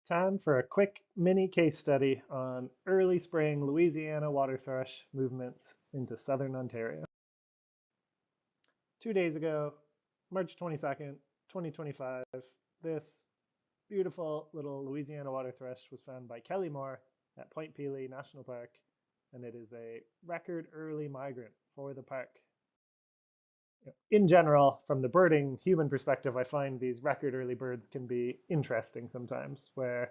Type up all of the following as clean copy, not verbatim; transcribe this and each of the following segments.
Time for a quick mini case study on early spring Louisiana waterthrush movements into southern Ontario. 2 days ago, March 22nd, 2025, this beautiful little Louisiana waterthrush was found by Kelly Moore at Point Pelee National Park, and it is a record early migrant for the park. In general, from the birding human perspective, I find these record early birds can be interesting sometimes, where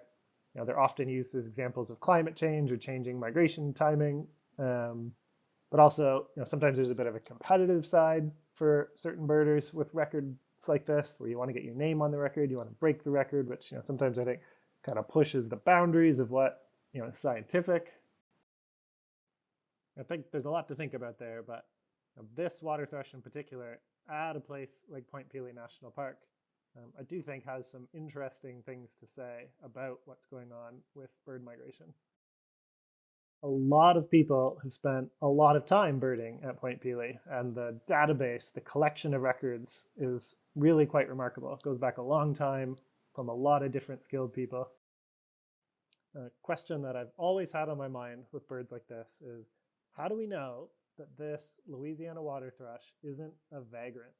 they're often used as examples of climate change or changing migration timing. But also, sometimes there's a bit of a competitive side for certain birders with records like this, where you want to get your name on the record, you want to break the record, which sometimes I think kind of pushes the boundaries of what is scientific. I think there's a lot to think about there, but this water thrush in particular, at a place like Point Pelee National Park, I do think has some interesting things to say about what's going on with bird migration. A lot of people have spent a lot of time birding at Point Pelee, and the database, the collection of records, is really quite remarkable. It goes back a long time from a lot of different skilled people. A question that I've always had on my mind with birds like this is, how do we know that this Louisiana water thrush isn't a vagrant?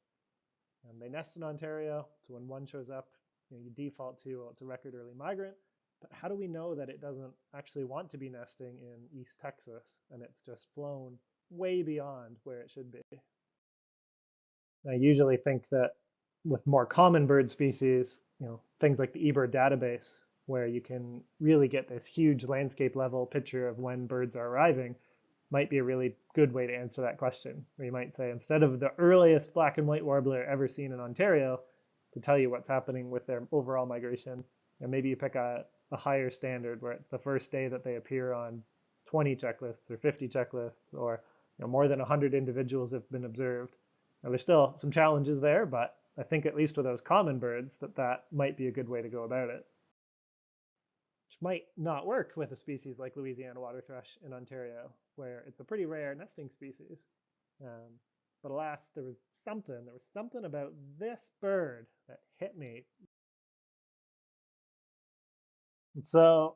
And they nest in Ontario, so when one shows up, you default to, well, it's a record early migrant. But how do we know that it doesn't actually want to be nesting in East Texas and it's just flown way beyond where it should be? I usually think that with more common bird species, things like the eBird database, where you can really get this huge landscape level picture of when birds are arriving, might be a really good way to answer that question. Where you might say, instead of the earliest black and white warbler ever seen in Ontario, to tell you what's happening with their overall migration, and maybe you pick a higher standard where it's the first day that they appear on 20 checklists or 50 checklists, or more than 100 individuals have been observed. Now, there's still some challenges there, but I think at least with those common birds, that might be a good way to go about it. Which might not work with a species like Louisiana waterthrush in Ontario, where it's a pretty rare nesting species. But alas, there was something about this bird that hit me. And so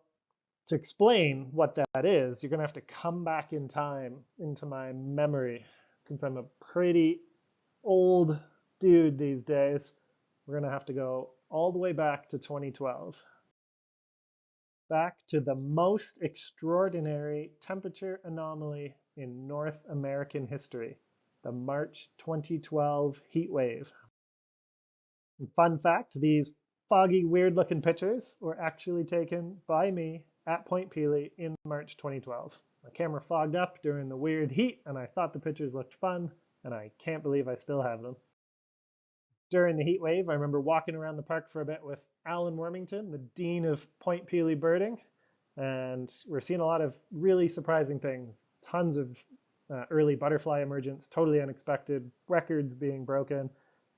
to explain what that is, you're going to have to come back in time into my memory. Since I'm a pretty old dude these days, we're going to have to go all the way back to 2012. Back to the most extraordinary temperature anomaly in North American history, the March 2012 heat wave. And fun fact, these foggy, weird-looking pictures were actually taken by me at Point Pelee in March 2012. My camera fogged up during the weird heat, and I thought the pictures looked fun, and I can't believe I still have them. During the heat wave, I remember walking around the park for a bit with Alan Wormington, the dean of Point Pelee birding, and we're seeing a lot of really surprising things. Tons of early butterfly emergence, totally unexpected, records being broken.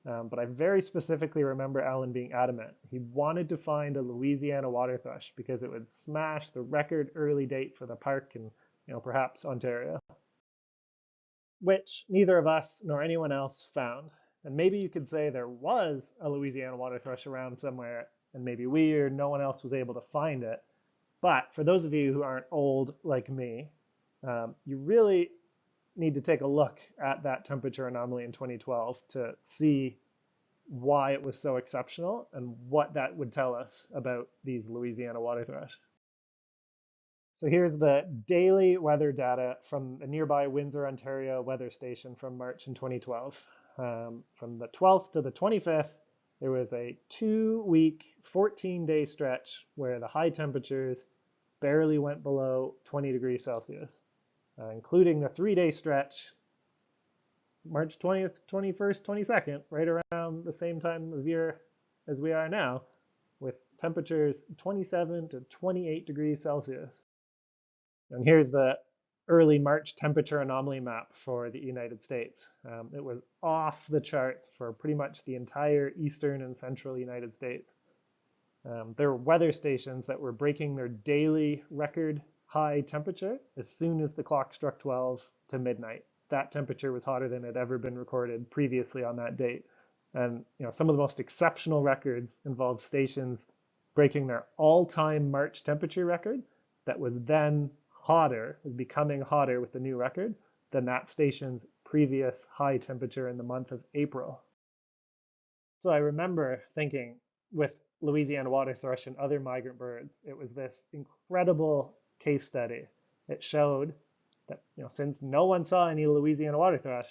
But I very specifically remember Alan being adamant. He wanted to find a Louisiana water thrush because it would smash the record early date for the park and perhaps Ontario, which neither of us nor anyone else found. And maybe you could say there was a Louisiana water thrush around somewhere, and maybe we or no one else was able to find it. But for those of you who aren't old like me, you really need to take a look at that temperature anomaly in 2012 to see why it was so exceptional and what that would tell us about these Louisiana water thrush. So here's the daily weather data from the nearby Windsor, Ontario weather station from March in 2012. From the 12th to the 25th, there was a 2-week, 14-day stretch where the high temperatures barely went below 20 degrees Celsius, including the 3-day stretch, March 20th, 21st, 22nd, right around the same time of year as we are now, with temperatures 27 to 28 degrees Celsius. And here's the early March temperature anomaly map for the United States. It was off the charts for pretty much the entire eastern and central United States. There were weather stations that were breaking their daily record high temperature as soon as the clock struck 12 to midnight. That temperature was hotter than had ever been recorded previously on that date. And some of the most exceptional records involve stations breaking their all-time March temperature record that was then hotter, was becoming hotter with the new record than that station's previous high temperature in the month of April. So I remember thinking with Louisiana waterthrush and other migrant birds, it was this incredible case study. It showed that, since no one saw any Louisiana waterthrush,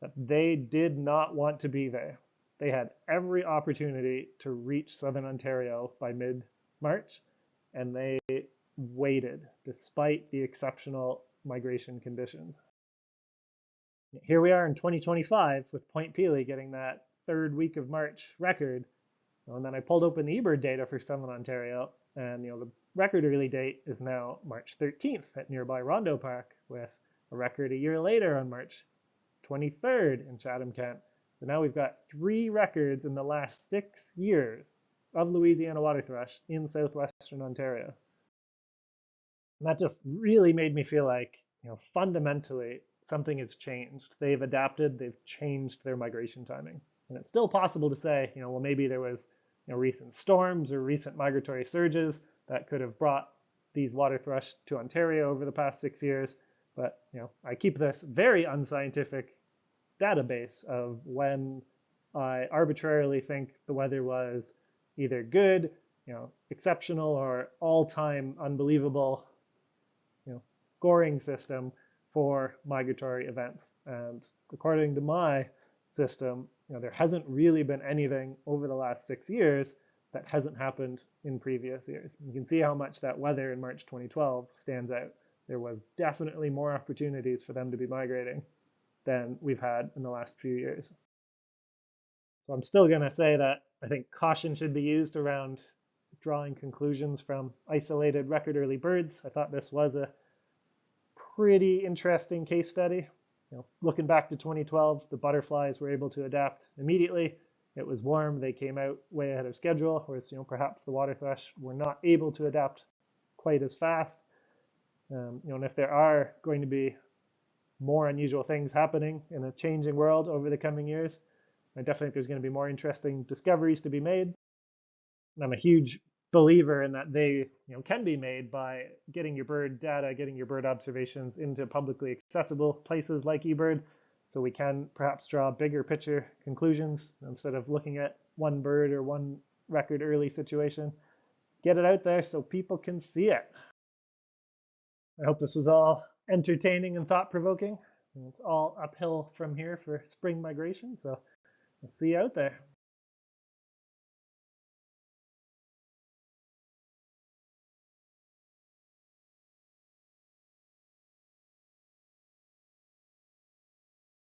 that they did not want to be there. They had every opportunity to reach southern Ontario by mid-March, and they waited despite the exceptional migration conditions. Here we are in 2025 with Point Pelee getting that third week of March record. And then I pulled open the eBird data for southern Ontario, and the record early date is now March 13th at nearby Rondo Park, with a record a year later on March 23rd in Chatham-Kent. So now we've got 3 records in the last 6 years of Louisiana waterthrush in southwestern Ontario. And that just really made me feel like, fundamentally something has changed. They've adapted, they've changed their migration timing. And it's still possible to say, well, maybe there was, recent storms or recent migratory surges that could have brought these waterthrush to Ontario over the past 6 years. But, I keep this very unscientific database of when I arbitrarily think the weather was either good, exceptional, or all-time unbelievable, scoring system for migratory events. And according to my system, there hasn't really been anything over the last 6 years that hasn't happened in previous years. You can see how much that weather in March 2012 stands out. There was definitely more opportunities for them to be migrating than we've had in the last few years. So I'm still going to say that I think caution should be used around drawing conclusions from isolated record early birds. I thought this was a pretty interesting case study. Looking back to 2012, the butterflies were able to adapt immediately. It was warm, they came out way ahead of schedule, whereas perhaps the waterthrush were not able to adapt quite as fast. And if there are going to be more unusual things happening in a changing world over the coming years, I definitely think there's going to be more interesting discoveries to be made. And I'm a huge believer in that they can be made by getting your bird data, getting your bird observations into publicly accessible places like eBird, so we can perhaps draw bigger picture conclusions instead of looking at one bird or one record early situation. Get it out there so people can see it. I hope this was all entertaining and thought-provoking. It's all uphill from here for spring migration, so I'll see you out there.